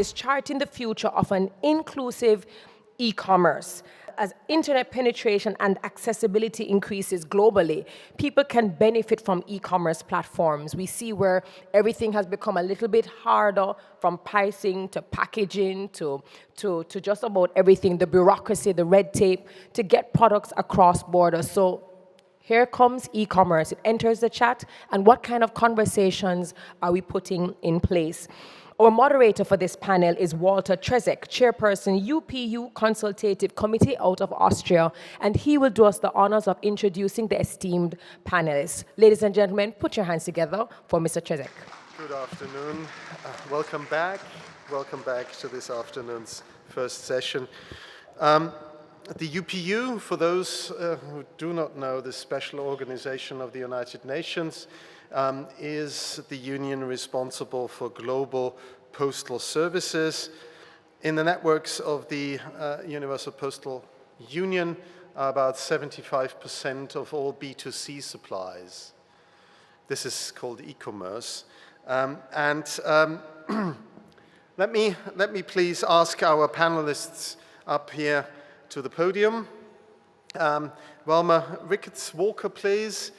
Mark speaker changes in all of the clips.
Speaker 1: is charting the future of an inclusive e-commerce. As internet penetration and accessibility increases globally, people can benefit from e-commerce platforms. We see where everything has become a little bit harder, from pricing to packaging to just about everything, the bureaucracy, the red tape, to get products across borders. So here comes e-commerce. It enters the chat, and what kind of conversations are we putting in place? Our moderator for this panel is Walter Trzek, Chairperson, UPU Consultative Committee out of Austria, and he will do us the honors of introducing the esteemed panelists. Ladies and gentlemen, put your hands together for Mr. Trzek.
Speaker 2: Good afternoon. Welcome back. Welcome back to this afternoon's first session. The UPU, for those who do not know, the special organization of the United Nations, is the union responsible for global postal services. In the networks of the Universal Postal Union are about 75% of all B2C supplies. This is called Ecommerce. Let me please ask our panelists up here to the podium. Wilma Ricketts-Walker, please.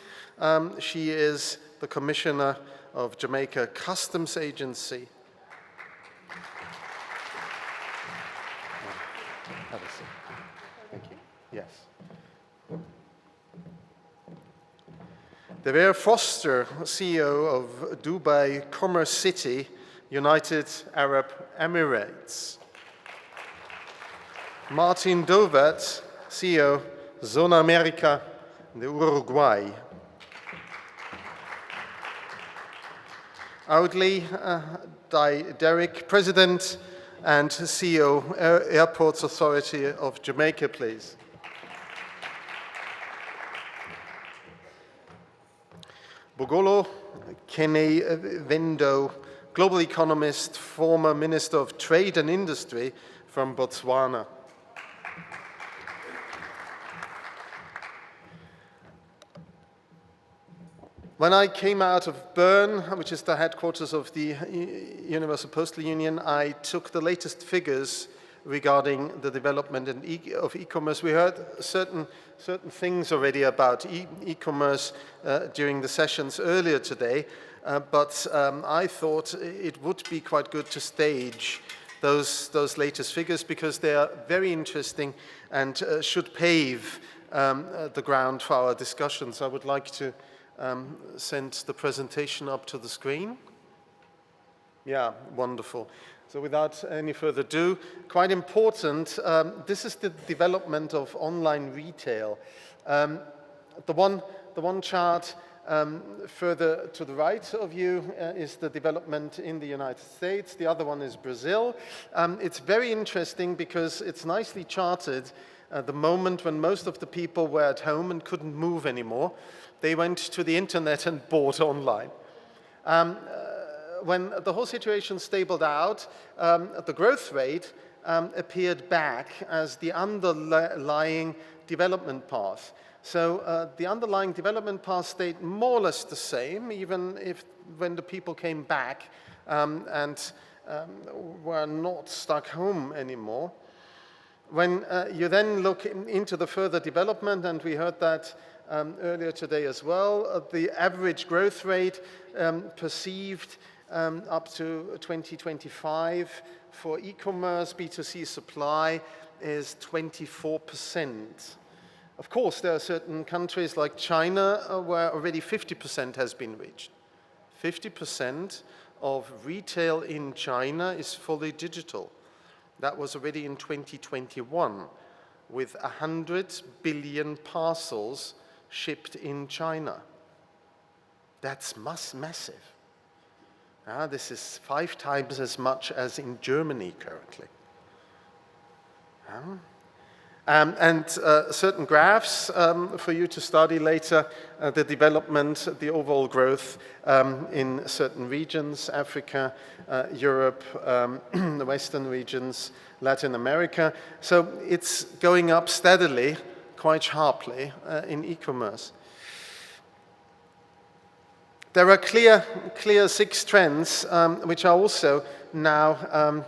Speaker 2: She is the Commissioner of Jamaica Customs Agency. Have a seat. Thank you. Yes. Devere Foster, CEO of Dubai Commerce City, United Arab Emirates. Martin Dovat, CEO, Zona America, de Uruguay. Audley Derrick, President and CEO, Airports Authority of Jamaica, please. Bogolo Kene-Vendo, global economist, former Minister of Trade and Industry from Botswana. When I came out of Bern, which is the headquarters of the Universal Postal Union, I took the latest figures regarding the development of e-commerce. We heard certain things already about e-commerce during the sessions earlier today, but I thought it would be quite good to stage those latest figures because they are very interesting and should pave the ground for our discussions. I would like to send the presentation up to the screen. Yeah, wonderful. So without any further ado, quite important, this is the development of online retail. The one chart further to the right of you is the development in the United States. The other one is Brazil. It's very interesting because it's nicely charted at the moment when most of the people were at home and couldn't move anymore. They went to the internet and bought online. When the whole situation stabled out, the growth rate appeared back as the underlying development path. So the underlying development path stayed more or less the same, even when the people came back and were not stuck home anymore. When you then look into the further development, and we heard that earlier today as well, the average growth rate perceived up to 2025 for e-commerce B2C supply is 24%. Of course, there are certain countries like China where already 50% has been reached. 50% of retail in China is fully digital. That was already in 2021 with 100 billion parcels shipped in China. That's massive. This is 5 times as much as in Germany currently. And certain graphs for you to study later, the development, the overall growth in certain regions, Africa, Europe, the Western regions, Latin America. So it's going up steadily, quite sharply in e-commerce. There are clear 6 trends which are also now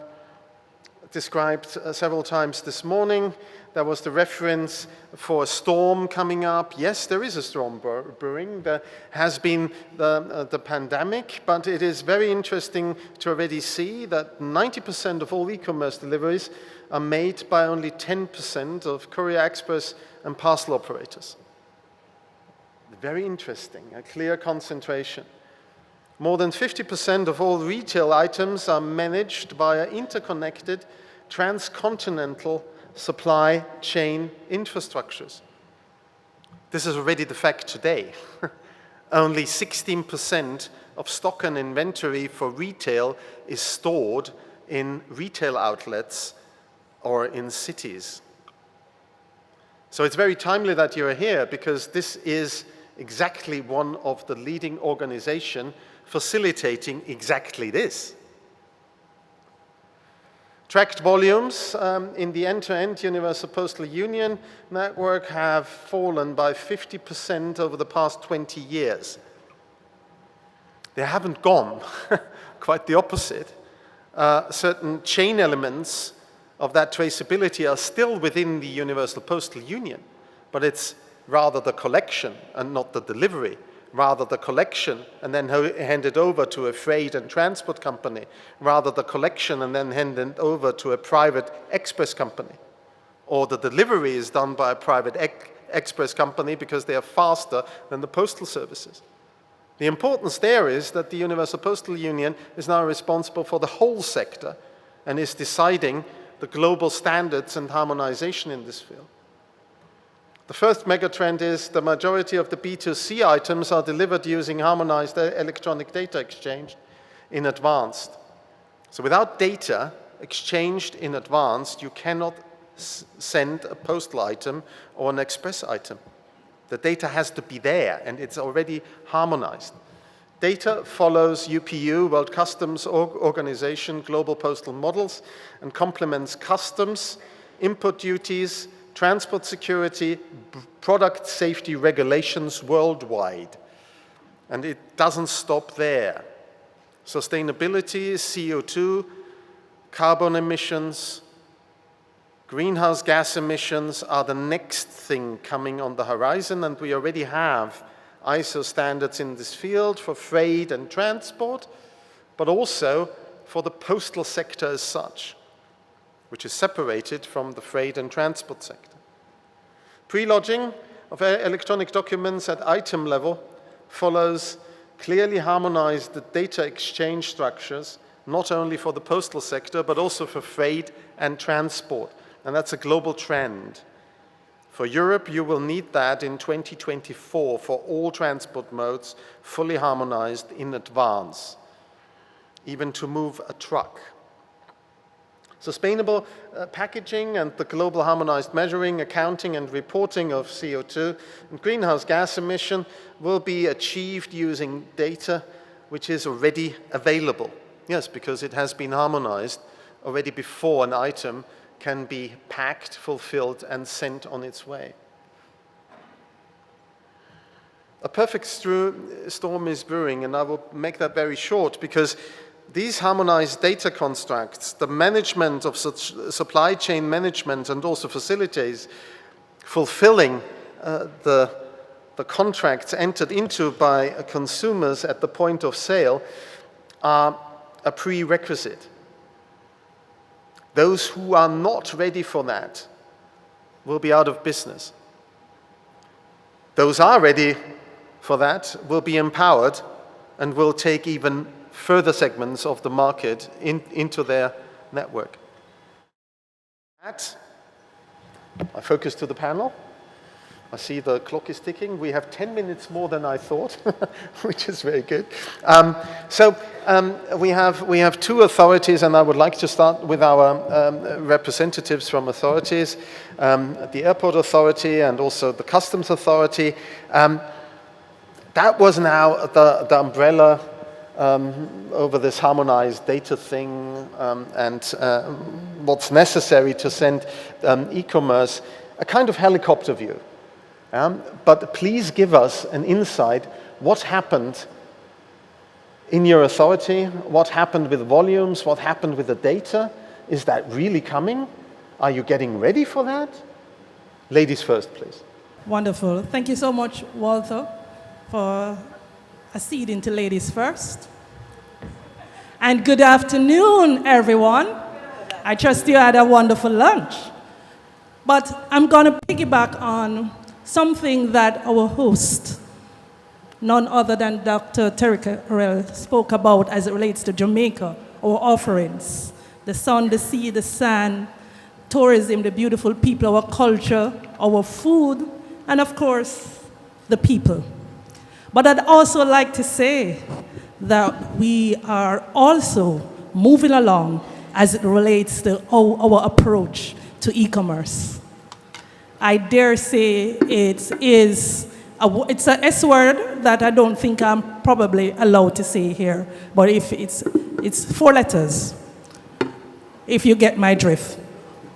Speaker 2: described several times this morning. There was the reference for a storm coming up. Yes, there is a storm brewing. There has been the pandemic, but it is very interesting to already see that 90% of all e-commerce deliveries are made by only 10% of courier express and parcel operators. Very interesting, a clear concentration. More than 50% of all retail items are managed via interconnected transcontinental supply chain infrastructures. This is already the fact today. Only 16% of stock and inventory for retail is stored in retail outlets or in cities. So it's very timely that you're here, because this is exactly one of the leading organizations facilitating exactly this. Tracked volumes in the end-to-end Universal Postal Union network have fallen by 50% over the past 20 years. They haven't gone, quite the opposite. Certain chain elements of that traceability are still within the Universal Postal Union, but it's rather the collection and not the delivery. Rather the collection and then hand it over to a freight and transport company, rather the collection and then hand it over to a private express company. Or the delivery is done by a private express company because they are faster than the postal services. The importance there is that the Universal Postal Union is now responsible for the whole sector and is deciding the global standards and harmonization in this field. The first megatrend is the majority of the B2C items are delivered using harmonized electronic data exchange in advance. So without data exchanged in advance, you cannot send a postal item or an express item. The data has to be there, and it's already harmonized. Data follows UPU, World Customs Organization, global postal models, and complements customs, import duties, transport security, product safety regulations worldwide. And it doesn't stop there. Sustainability, CO2, carbon emissions, greenhouse gas emissions are the next thing coming on the horizon, and we already have ISO standards in this field for freight and transport, but also for the postal sector as such, which is separated from the freight and transport sector. Pre-lodging of electronic documents at item level follows clearly harmonized data exchange structures, not only for the postal sector, but also for freight and transport. And that's a global trend. For Europe, you will need that in 2024 for all transport modes fully harmonized in advance, even to move a truck. Sustainable packaging and the global harmonized measuring, accounting, and reporting of CO2 and greenhouse gas emission will be achieved using data which is already available. Yes, because it has been harmonized already before an item can be packed, fulfilled, and sent on its way. A perfect storm is brewing, and I will make that very short, because these harmonized data constructs, the management of such supply chain management, and also facilities fulfilling the contracts entered into by consumers at the point of sale are a prerequisite. Those who are not ready for that will be out of business. Those are ready for that will be empowered and will take even further segments of the market into their network. I focus to the panel. I see the clock is ticking. We have 10 minutes more than I thought, which is very good. We have two authorities, and I would like to start with our representatives from authorities, the Airport Authority and also the Customs Authority. That was now the umbrella over this harmonized data thing and what's necessary to send e-commerce, a kind of helicopter view. But please give us an insight, what happened in your authority, what happened with volumes, what happened with the data, Is that really coming? Are you getting ready for that? Ladies first, please.
Speaker 3: Wonderful. Thank you so much, Walter, for acceding to ladies first. And good afternoon, everyone. I trust you had a wonderful lunch. But I'm going to piggyback on something that our host, none other than Dr. Terry spoke about as it relates to Jamaica, our offerings. The sun, the sea, the sand, tourism, the beautiful people, our culture, our food, and of course, the people. But I'd also like to say that we are also moving along as it relates to our approach to e-commerce. I dare say it's an S word that I don't think I'm probably allowed to say here, but if it's 4 letters, if you get my drift.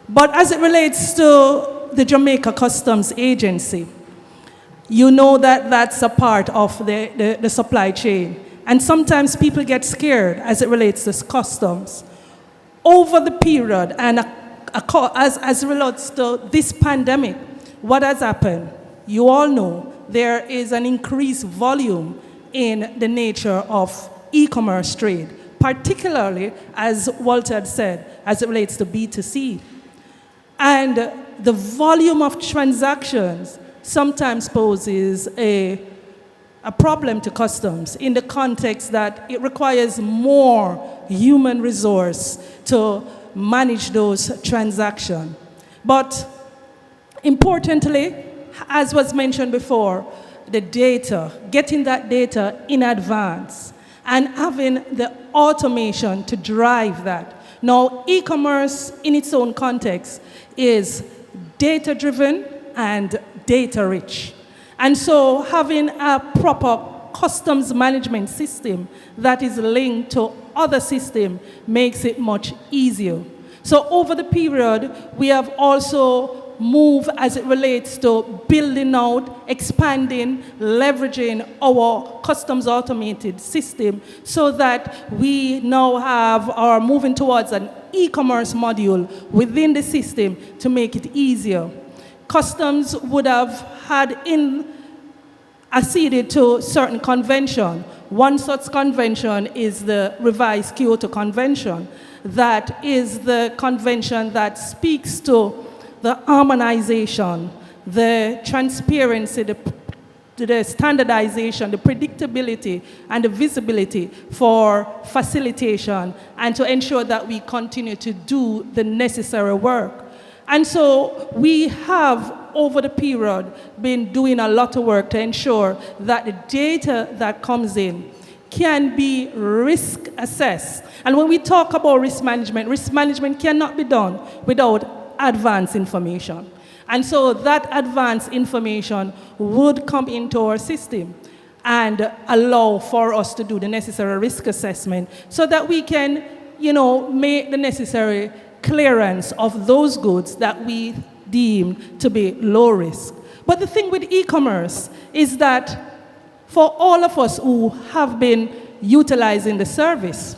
Speaker 3: But as it relates to the Jamaica Customs Agency, you know that that's a part of the supply chain. And sometimes people get scared as it relates to customs. Over the period, and as it relates to this pandemic, what has happened? You all know there is an increased volume in the nature of e-commerce trade, particularly, as Walter had said, as it relates to B2C. And the volume of transactions sometimes poses a problem to customs in the context that it requires more human resource to manage those transactions. But importantly, as was mentioned before, the data, getting that data in advance and having the automation to drive that. Now, e-commerce in its own context is data-driven and data-rich. And so having a proper customs management system that is linked to other systems makes it much easier. So over the period, we have also moved as it relates to building out, expanding, leveraging our customs automated system so that we now are moving towards an e-commerce module within the system to make it easier. Customs would have had acceded to certain convention. One such convention is the revised Kyoto Convention. That is the convention that speaks to the harmonization, the transparency, the standardization, the predictability, and the visibility for facilitation and to ensure that we continue to do the necessary work. And so we have, over the period, been doing a lot of work to ensure that the data that comes in can be risk assessed. And when we talk about risk management cannot be done without advanced information. And so that advanced information would come into our system and allow for us to do the necessary risk assessment so that we can, make the necessary clearance of those goods that we deem to be low risk. But the thing with e-commerce is that for all of us who have been utilizing the service,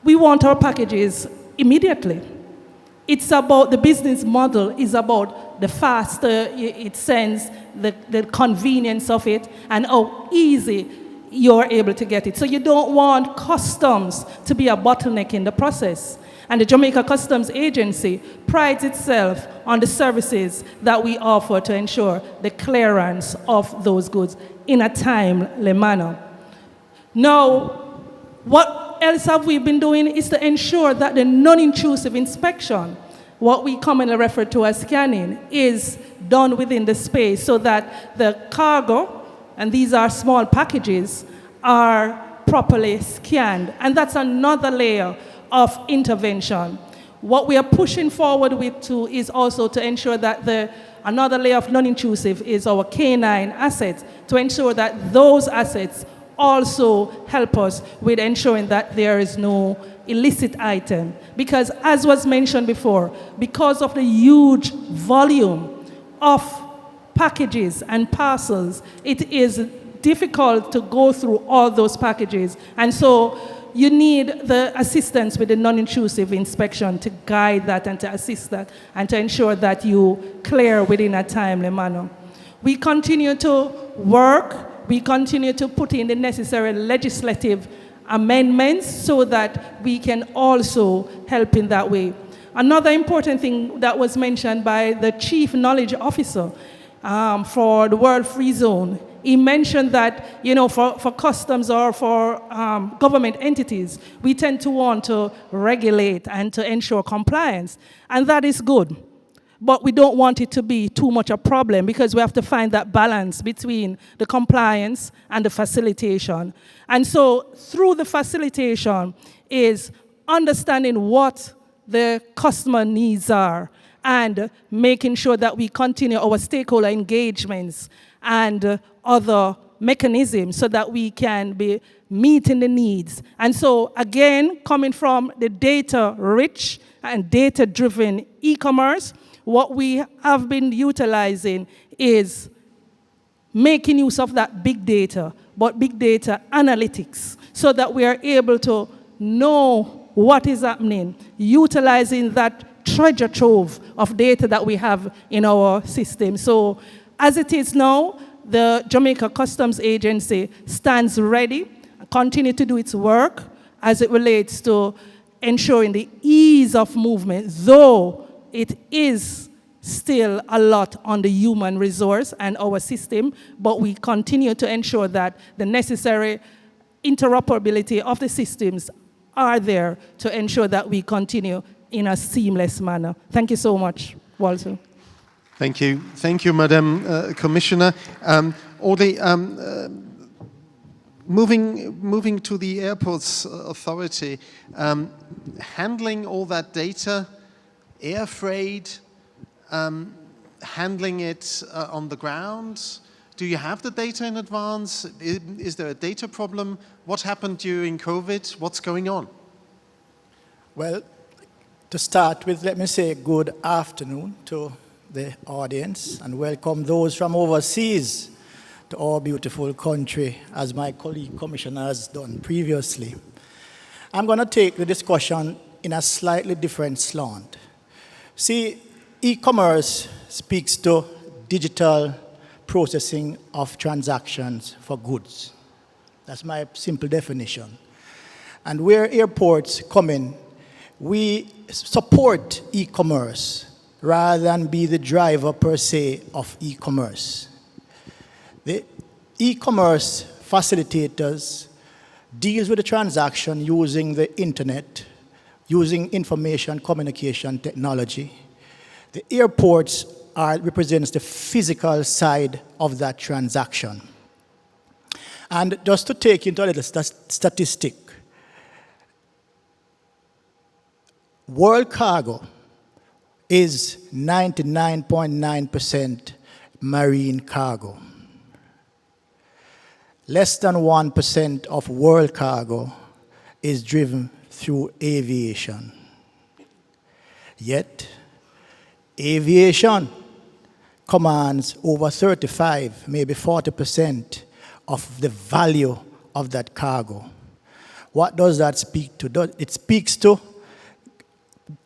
Speaker 3: we want our packages immediately. It's about the business model is about the faster it sends, the convenience of it, and how easy you're able to get it. So you don't want customs to be a bottleneck in the process. And the Jamaica Customs Agency prides itself on the services that we offer to ensure the clearance of those goods in a timely manner. Now, what else have we been doing is to ensure that the non-intrusive inspection, what we commonly refer to as scanning, is done within the space so that the cargo, and these are small packages, are properly scanned. And that's another layer of intervention. What we are pushing forward with too is also to ensure that another layer of non-intrusive is our canine assets, to ensure that those assets also help us with ensuring that there is no illicit item. Because as was mentioned before, because of the huge volume of packages and parcels, it is difficult to go through all those packages. And so you need the assistance with the non-intrusive inspection to guide that and to assist that and to ensure that you clear within a timely manner. We continue to work, we continue to put in the necessary legislative amendments so that we can also help in that way. Another important thing that was mentioned by the Chief Knowledge Officer for the World Free Zone, he mentioned that, for customs or for government entities, we tend to want to regulate and to ensure compliance, and that is good. But we don't want it to be too much a problem because we have to find that balance between the compliance and the facilitation. And so through the facilitation is understanding what the customer needs are and making sure that we continue our stakeholder engagements and other mechanisms so that we can be meeting the needs. And so again, coming from the data-rich and data-driven e-commerce, what we have been utilizing is making use of that big data, but big data analytics, so that we are able to know what is happening, utilizing that treasure trove of data that we have in our system. So as it is now, the Jamaica Customs Agency stands ready, continue to do its work as it relates to ensuring the ease of movement, though it is still a lot on the human resource and our system, but we continue to ensure that the necessary interoperability of the systems are there to ensure that we continue in a seamless manner. Thank you so much, Walter.
Speaker 2: Thank you, Madam Commissioner. Audley, moving to the Airports Authority, handling all that data, air freight, handling it on the ground. Do you have the data in advance? Is there a data problem? What happened during COVID? What's going on?
Speaker 4: Well, to start with, let me say good afternoon to the audience and welcome those from overseas to our beautiful country, as my colleague commissioner has done previously. I'm going to take the discussion in a slightly different slant. See, e-commerce speaks to digital processing of transactions for goods. That's my simple definition. And where airports come in, we support e-commerce rather than be the driver per se of e-commerce. The e-commerce facilitators deals with the transaction using the internet, using information communication technology. The airports represents the physical side of that transaction. And just to take into a little statistic, world cargo is 99.9% marine cargo. Less than 1% of world cargo is driven through aviation. Yet, aviation commands over 35, maybe 40% of the value of that cargo. What does that speak to? It speaks to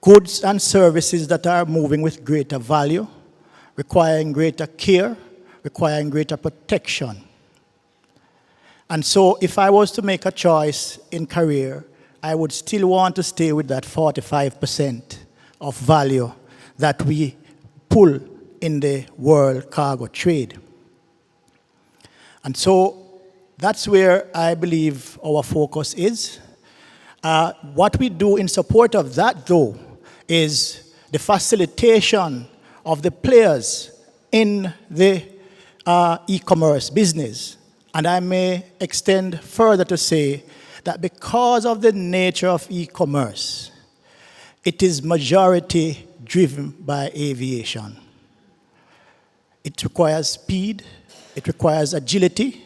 Speaker 4: goods and services that are moving with greater value, requiring greater care, requiring greater protection. And so if I was to make a choice in career, I would still want to stay with that 45% of value that we pull in the world cargo trade. And so that's where I believe our focus is. What we do in support of that, though, is the facilitation of the players in the e-commerce business. And I may extend further to say that because of the nature of e-commerce, it is majority driven by aviation. It requires speed, it requires agility.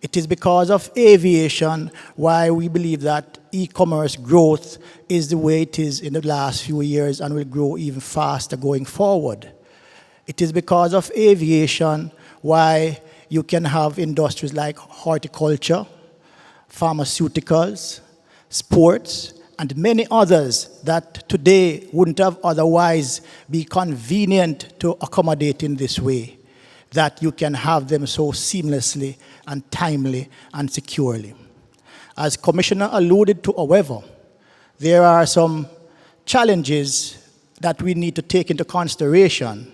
Speaker 4: It is because of aviation why we believe that e-commerce growth is the way it is in the last few years and will grow even faster going forward. It is because of aviation why you can have industries like horticulture, pharmaceuticals, sports, and many others that today wouldn't have otherwise be convenient to accommodate in this way, that you can have them so seamlessly and timely and securely. As Commissioner alluded to, however, there are some challenges that we need to take into consideration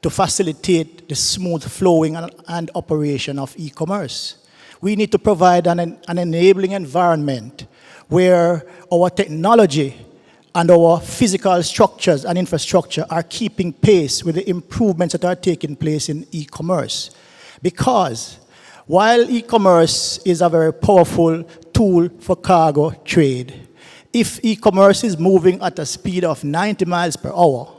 Speaker 4: to facilitate the smooth flowing and operation of e-commerce. We need to provide an enabling environment where our technology and our physical structures and infrastructure are keeping pace with the improvements that are taking place in e-commerce. Because while e-commerce is a very powerful tool for cargo trade, if e-commerce is moving at a speed of 90 miles per hour,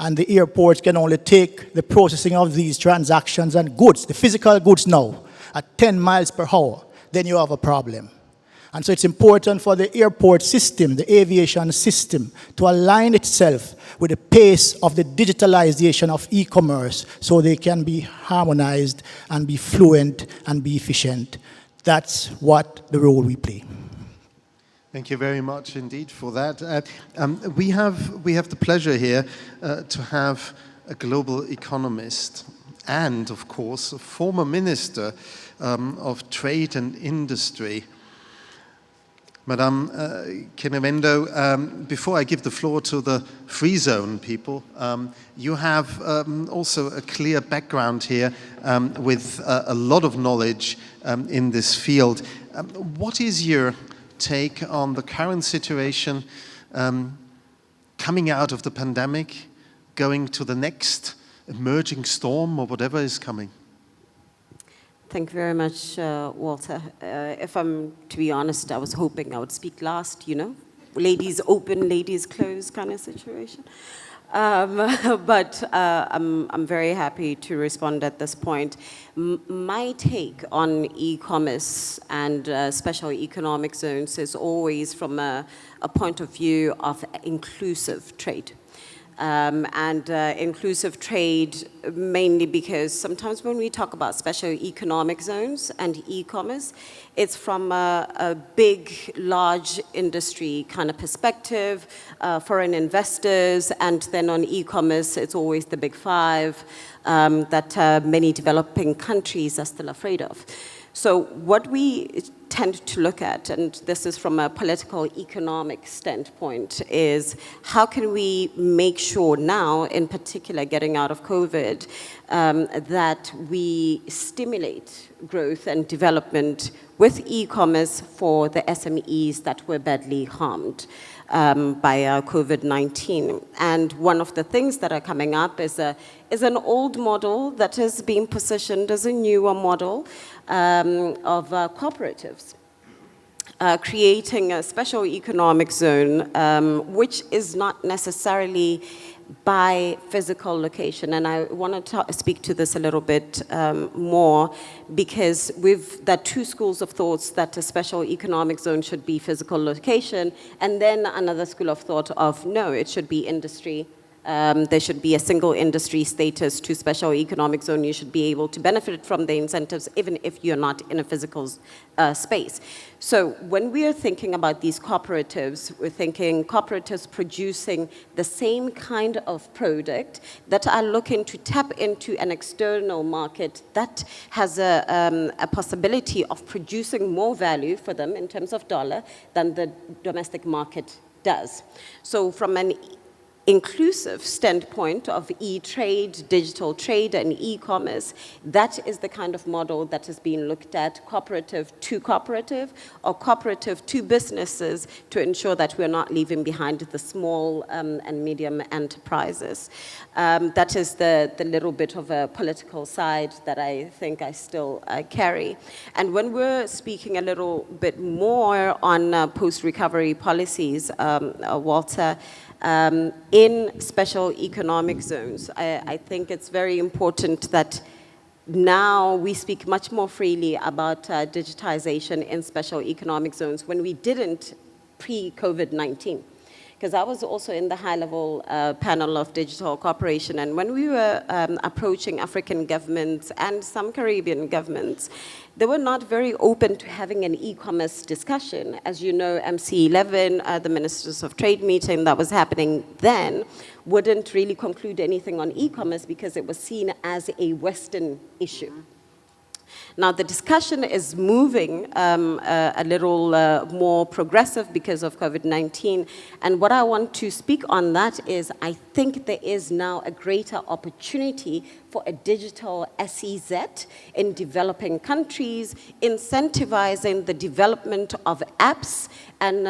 Speaker 4: and the airports can only take the processing of these transactions and goods, the physical goods now, at 10 miles per hour, then you have a problem. And so it's important for the airport system, the aviation system, to align itself with the pace of the digitalization of e-commerce so they can be harmonized and be fluent and be efficient. That's what the role we play.
Speaker 2: Thank you very much indeed for that. We have the pleasure here to have a global economist and, of course, a former minister of Trade and Industry. Madame Kenevendo, before I give the floor to the free zone people, you have also a clear background here with a lot of knowledge in this field. What is your take on the current situation coming out of the pandemic, going to the next emerging storm or whatever is coming?
Speaker 5: Thank you very much, Walter. If I'm to be honest, I was hoping I would speak last, you know, ladies open, ladies close kind of situation. But I'm very happy to respond at this point. My take on e-commerce and special economic zones is always from a point of view of inclusive trade. Inclusive trade mainly because sometimes when we talk about special economic zones and e-commerce, it's from a big, large industry kind of perspective, foreign investors, and then on e-commerce, it's always the big five that many developing countries are still afraid of. So what we tend to look at, and this is from a political economic standpoint, is how can we make sure now, in particular getting out of COVID, that we stimulate growth and development with e-commerce for the SMEs that were badly harmed by COVID-19. And one of the things that are coming up is an old model that is being positioned as a newer model of cooperatives. Creating a special economic zone, which is not necessarily by physical location. And I want to speak to this a little bit more because there are two schools of thoughts that a special economic zone should be physical location, and then another school of thought of no, it should be industry. There should be a single industry status to special economic zone. You should be able to benefit from the incentives even if you're not in a physical space. So when we are thinking about these cooperatives, we're thinking cooperatives producing the same kind of product that are looking to tap into an external market that has a possibility of producing more value for them in terms of dollar than the domestic market does. So from an inclusive standpoint of e-trade, digital trade, and e-commerce, that is the kind of model that is being looked at, cooperative to cooperative, or cooperative to businesses, to ensure that we're not leaving behind the small and medium enterprises. That is the little bit of a political side that I think I still carry. And when we're speaking a little bit more on post-recovery policies, Walter, in special economic zones, I think it's very important that now we speak much more freely about digitization in special economic zones when we didn't pre-COVID-19. because I was also in the high-level panel of digital cooperation, and when we were approaching African governments and some Caribbean governments, they were not very open to having an e-commerce discussion. As you know, MC11, the Ministers of Trade meeting that was happening then, wouldn't really conclude anything on e-commerce because it was seen as a Western issue. Now, the discussion is moving a little more progressive because of COVID-19. And what I want to speak on that is I think there is now a greater opportunity for a digital SEZ in developing countries, incentivizing the development of apps and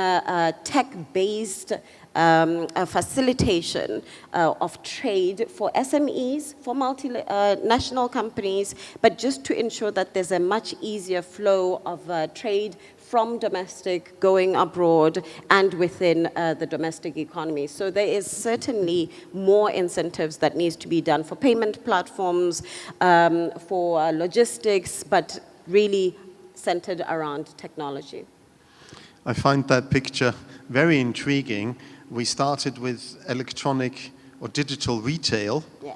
Speaker 5: tech-based a facilitation of trade for SMEs, for multinational companies, but just to ensure that there's a much easier flow of trade from domestic going abroad and within the domestic economy. So there is certainly more incentives that needs to be done for payment platforms, for logistics, but really centered around technology.
Speaker 2: I find that picture very intriguing. We started with electronic or digital retail,
Speaker 5: Yeah.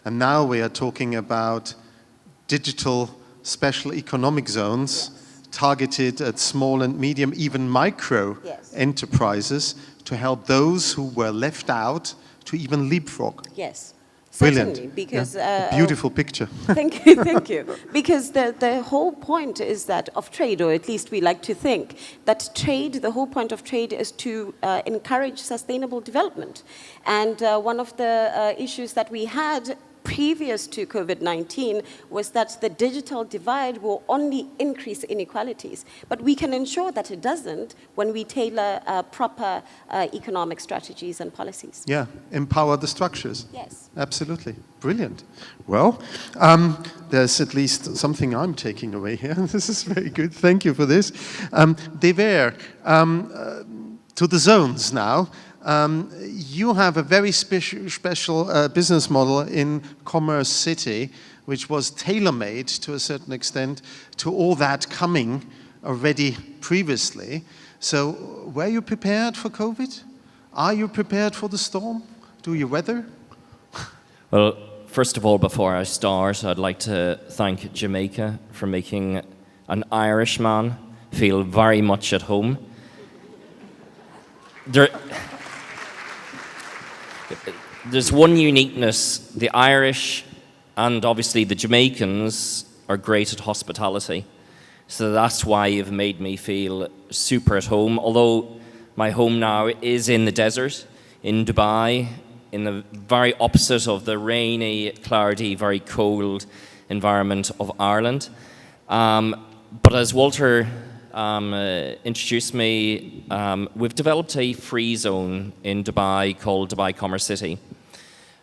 Speaker 2: and now we are talking about digital special economic zones targeted at small and medium, even micro enterprises to help those who were left out to even leapfrog.
Speaker 5: Yes.
Speaker 2: Brilliant.
Speaker 5: Certainly, because
Speaker 2: beautiful picture.
Speaker 5: Thank you, thank you. Because the whole point is that of trade, or at least we like to think, that trade, the whole point of trade is to encourage sustainable development. And one of the issues that we had previous to COVID-19 was that the digital divide will only increase inequalities. But we can ensure that it doesn't when we tailor proper economic strategies and policies.
Speaker 2: Yeah, empower the structures.
Speaker 5: Yes.
Speaker 2: Absolutely. Brilliant. Well, there's at least something I'm taking away here. This is very good. Thank you for this. Dever, to the zones now. You have a very special business model in Commerce City, which was tailor-made to a certain extent to all that coming already previously. So were you prepared for COVID? Are you prepared for the storm? Do you weather?
Speaker 6: Well, first of all, before I start, I'd like to thank Jamaica for making an Irishman feel very much at home. There's one uniqueness. The Irish and obviously the Jamaicans are great at hospitality. So that's why you've made me feel super at home. Although my home now is in the desert, in Dubai, in the very opposite of the rainy, cloudy, very cold environment of Ireland. But as Walter introduced me, we've developed a free zone in Dubai called Dubai Commerce City.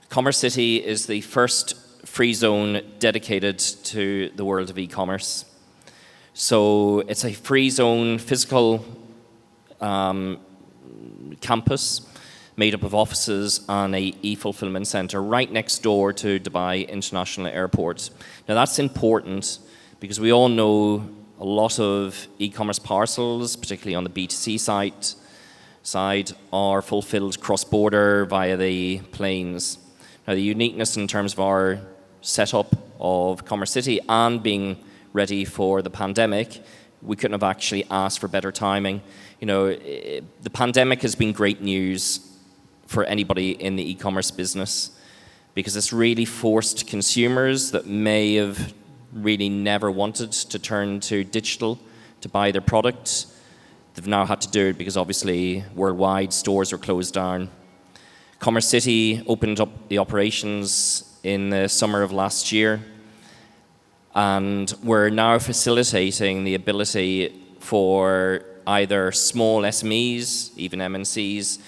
Speaker 6: Commerce City is the first free zone dedicated to the world of e-commerce. So it's a free zone physical campus made up of offices and a e-fulfillment center right next door to Dubai International Airport. Now that's important because we all know a lot of e-commerce parcels, particularly on the B2C side, are fulfilled cross-border via the planes. Now, the uniqueness in terms of our setup of Commerce City and being ready for the pandemic, we couldn't have actually asked for better timing. You know, the pandemic has been great news for anybody in the e-commerce business because it's really forced consumers that may have really never wanted to turn to digital to buy their products. They've now had to do it because obviously worldwide stores are closed down. Commerce City opened up the operations in the summer of last year, and we're now facilitating the ability for either small SMEs, even MNCs,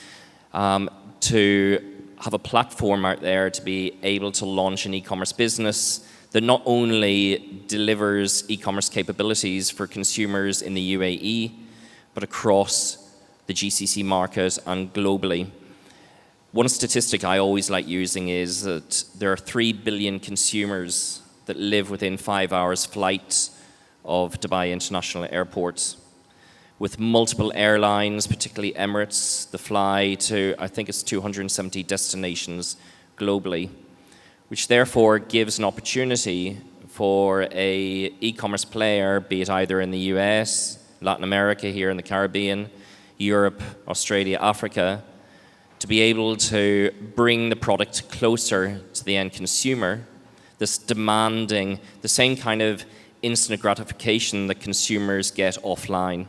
Speaker 6: to have a platform out there to be able to launch an e-commerce business that not only delivers e-commerce capabilities for consumers in the UAE, but across the GCC market and globally. One statistic I always like using is that there are 3 billion consumers that live within 5 hours flight of Dubai International Airport. with multiple airlines, particularly Emirates, that fly to, I think it's 270 destinations globally, which therefore gives an opportunity for a e-commerce player, be it either in the US, Latin America, here in the Caribbean, Europe, Australia, Africa, to be able to bring the product closer to the end consumer, this demanding the same kind of instant gratification that consumers get offline.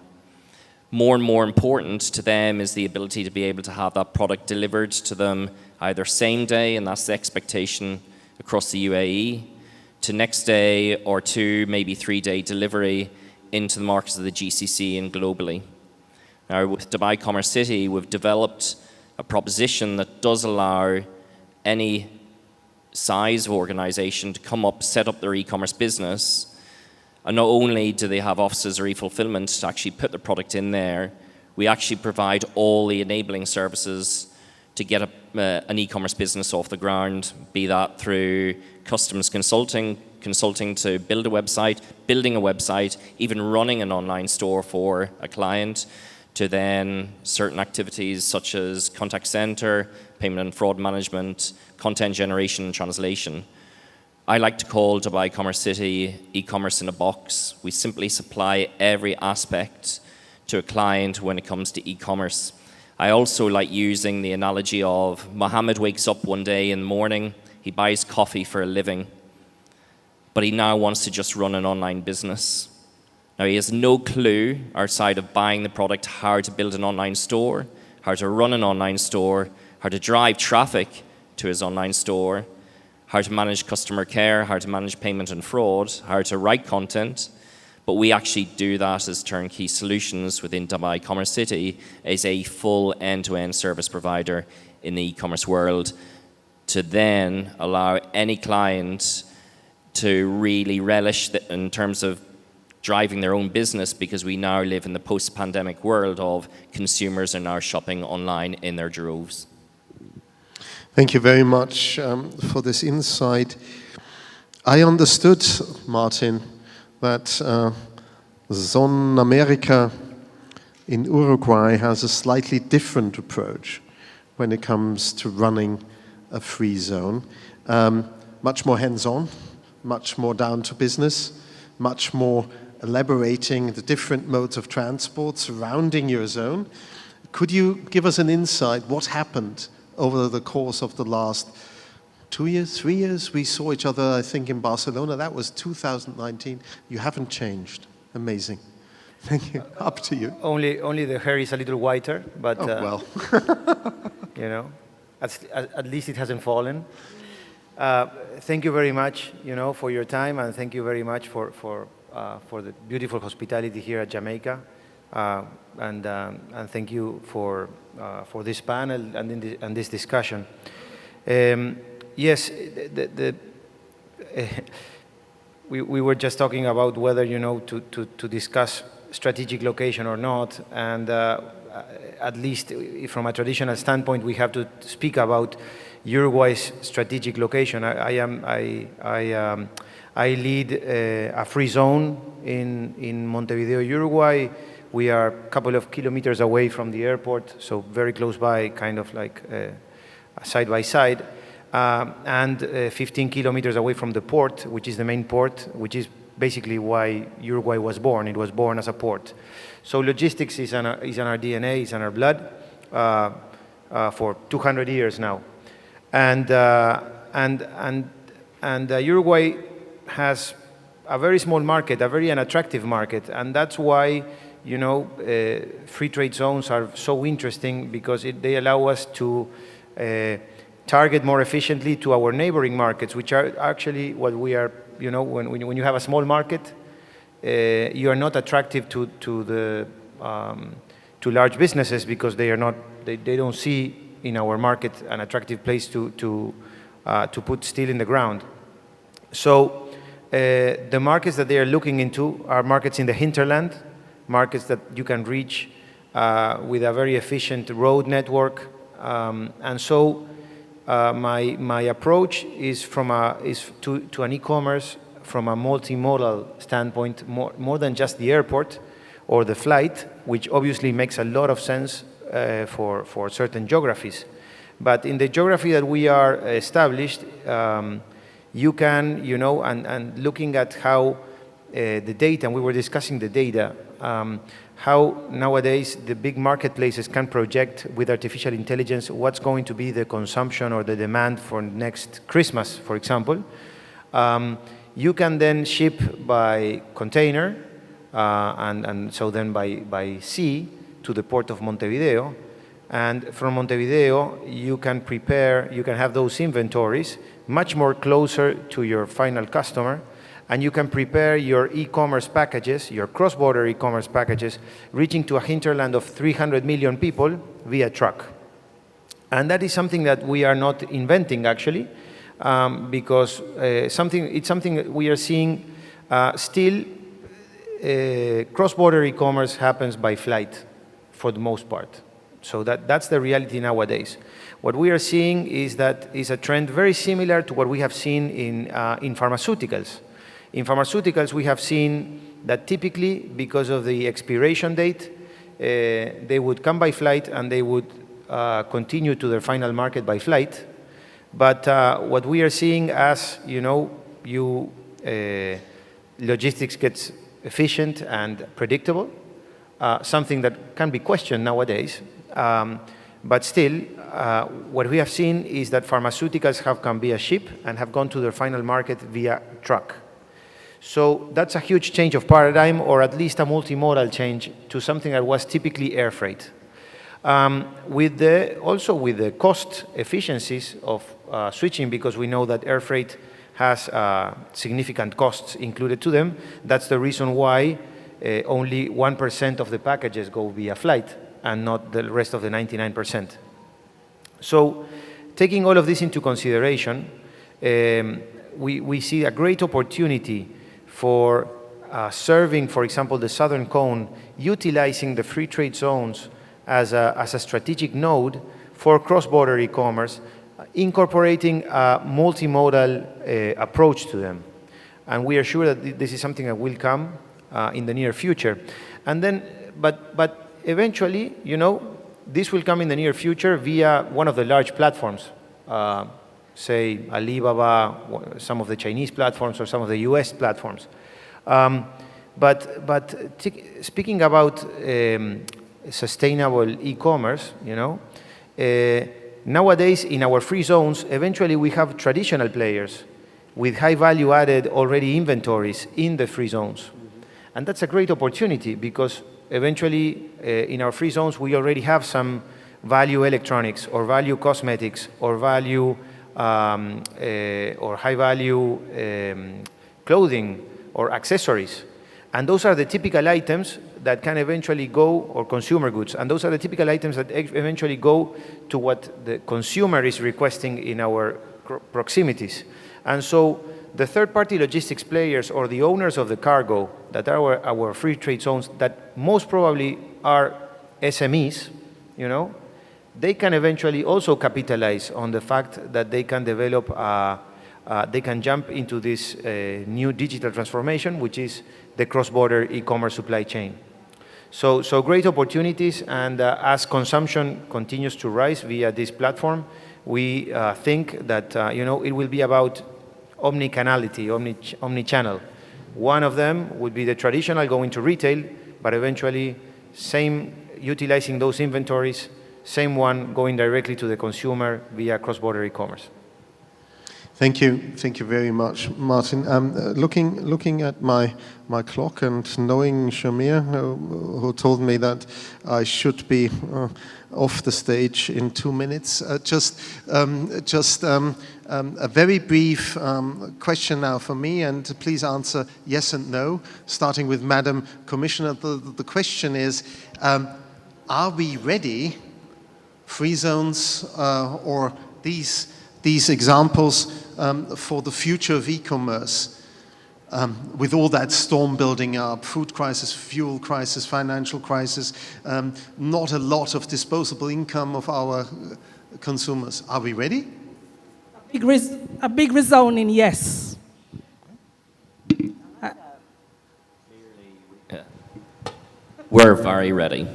Speaker 6: More and more important to them is the ability to be able to have that product delivered to them either same day, and that's the expectation across the UAE, to next day or 2, maybe 3-day delivery into the markets of the GCC and globally. Now with Dubai Commerce City, we've developed a proposition that does allow any size of organization to come up, set up their e-commerce business. And not only do they have offices or e-fulfillment to actually put the product in there, we actually provide all the enabling services to get an e-commerce business off the ground, be that through customs consulting to build a website, building a website, even running an online store for a client, to then certain activities such as contact center, payment and fraud management, content generation and translation. I like to call Dubai Commerce City e-commerce in a box. We simply supply every aspect to a client when it comes to e-commerce. I also like using the analogy of Mohammed wakes up one day in the morning, he buys coffee for a living, but he now wants to just run an online business. Now he has no clue outside of buying the product how to build an online store, how to run an online store, how to drive traffic to his online store, how to manage customer care, how to manage payment and fraud, how to write content. But we actually do that as turnkey solutions within Dubai Commerce City as a full end-to-end service provider in the e-commerce world, to then allow any client to really relish in terms of driving their own business, because we now live in the post-pandemic world of consumers are now shopping online in their droves.
Speaker 2: Thank you very much for this insight. I understood, Martin, that Zone America in Uruguay has a slightly different approach when it comes to running a free zone. Much more hands-on, much more down to business, much more elaborating the different modes of transport surrounding your zone. Could you give us an insight what happened over the course of the last 2 years, 3 years? We saw each other, I think, in Barcelona. That was 2019. You haven't changed. Amazing. Thank you. Up to you.
Speaker 7: Only the hair is a little whiter, but
Speaker 2: well.
Speaker 7: you know, at least it hasn't fallen. Thank you very much, for your time, and thank you very much for the beautiful hospitality here at Jamaica, and thank you for this panel and this discussion. Yes, we were just talking about whether to discuss strategic location or not, and at least from a traditional standpoint, we have to speak about Uruguay's strategic location. I lead a free zone in Montevideo, Uruguay. We are a couple of kilometers away from the airport, so very close by, kind of like side by side, and 15 kilometers away from the port, which is the main port, which is basically why Uruguay was born. It was born as a port. So logistics is in our DNA, is in our blood for 200 years now. And Uruguay has a very small market, a very unattractive market, and that's why free trade zones are so interesting, because they allow us to target more efficiently to our neighboring markets, which are actually what we are. When you have a small market, you are not attractive to large businesses, because they don't see in our market an attractive place to put steel in the ground. So the markets that they are looking into are markets in the hinterland, markets that you can reach with a very efficient road network, and so my approach is to an e-commerce from a multimodal standpoint, more than just the airport or the flight, which obviously makes a lot of sense for certain geographies. But in the geography that we are established, you can, and looking at how the data, and we were discussing the data, how nowadays the big marketplaces can project with artificial intelligence what's going to be the consumption or the demand for next Christmas, for example. You can then ship by container, and so then by sea to the port of Montevideo. And from Montevideo, you can have those inventories much more closer to your final customer, and you can prepare your e-commerce packages, your cross-border e-commerce packages, reaching to a hinterland of 300 million people via truck. And that is something that we are not inventing, actually, because it's something that we are seeing still. Cross-border e-commerce happens by flight for the most part. So that's the reality nowadays. What we are seeing is a trend very similar to what we have seen in pharmaceuticals. In pharmaceuticals, we have seen that typically, because of the expiration date, they would come by flight and they would continue to their final market by flight. But what we are seeing as, logistics gets efficient and predictable, something that can be questioned nowadays. But still, what we have seen is that pharmaceuticals have come via ship and have gone to their final market via truck. So that's a huge change of paradigm, or at least a multimodal change to something that was typically air freight. Also with the cost efficiencies of switching, because we know that air freight has significant costs included to them. That's the reason why only 1% of the packages go via flight and not the rest of the 99%. So taking all of this into consideration, we see a great opportunity for serving, for example, the Southern Cone, utilizing the free trade zones as a strategic node for cross-border e-commerce, incorporating a multimodal approach to them. And we are sure that this is something that will come in the near future. And then, but eventually, this will come in the near future via one of the large platforms, say Alibaba, some of the Chinese platforms, or some of the US platforms. But speaking about sustainable e-commerce, nowadays in our free zones, eventually we have traditional players with high value added already inventories in the free zones. And that's a great opportunity, because eventually in our free zones we already have some value electronics or value cosmetics or value or high value clothing or accessories. And those are the typical items that can eventually go, or consumer goods, and those are the typical items that eventually go to what the consumer is requesting in our proximities. And so the third-party logistics players, or the owners of the cargo that are our free trade zones, that most probably are SMEs, they can eventually also capitalize on the fact that they can develop, they can jump into this new digital transformation, which is the cross-border e-commerce supply chain. So great opportunities, and as consumption continues to rise via this platform, we think that it will be about omnicanality, omni-channel. One of them would be the traditional going to retail, but eventually utilizing those inventories, same one going directly to the consumer via cross-border e-commerce.
Speaker 2: Thank you very much, Martin. Looking at my clock and knowing Shamir, who told me that I should be off the stage in 2 minutes, just a very brief question now for me, and please answer yes and no, starting with Madam Commissioner. The question is, are we ready, free zones or these examples, for the future of e-commerce, with all that storm building up, food crisis, fuel crisis, financial crisis, not a lot of disposable income of our consumers. Are we ready?
Speaker 3: A big resounding yes.
Speaker 6: we're very ready.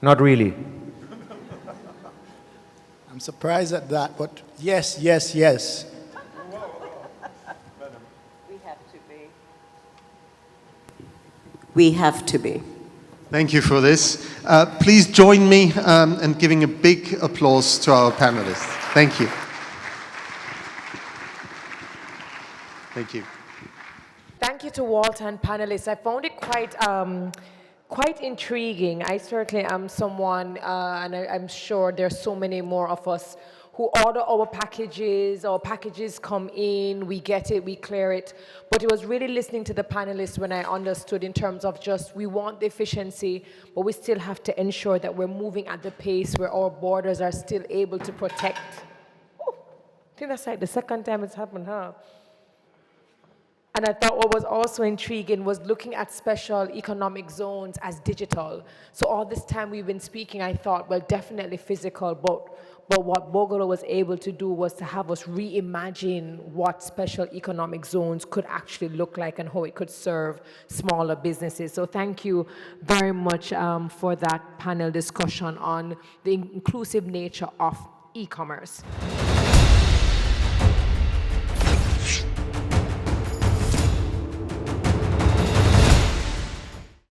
Speaker 7: Not really.
Speaker 4: I'm surprised at that, but yes, yes, yes.
Speaker 5: We have to be.
Speaker 2: Thank you for this. Please join me in giving a big applause to our panelists. Thank you. Thank you.
Speaker 1: Thank you to Walter and panelists. I found it quite intriguing. I certainly am someone, and I'm sure there's so many more of us who order our packages come in, we get it, we clear it. But it was really listening to the panelists when I understood in terms of just, we want the efficiency, but we still have to ensure that we're moving at the pace where our borders are still able to protect. Oh, I think that's like the second time it's happened, huh? And I thought what was also intriguing was looking at special economic zones as digital. So all this time we've been speaking, I thought, well, definitely physical, but what Bogota was able to do was to have us reimagine what special economic zones could actually look like and how it could serve smaller businesses. So thank you very much for that panel discussion on the inclusive nature of e-commerce.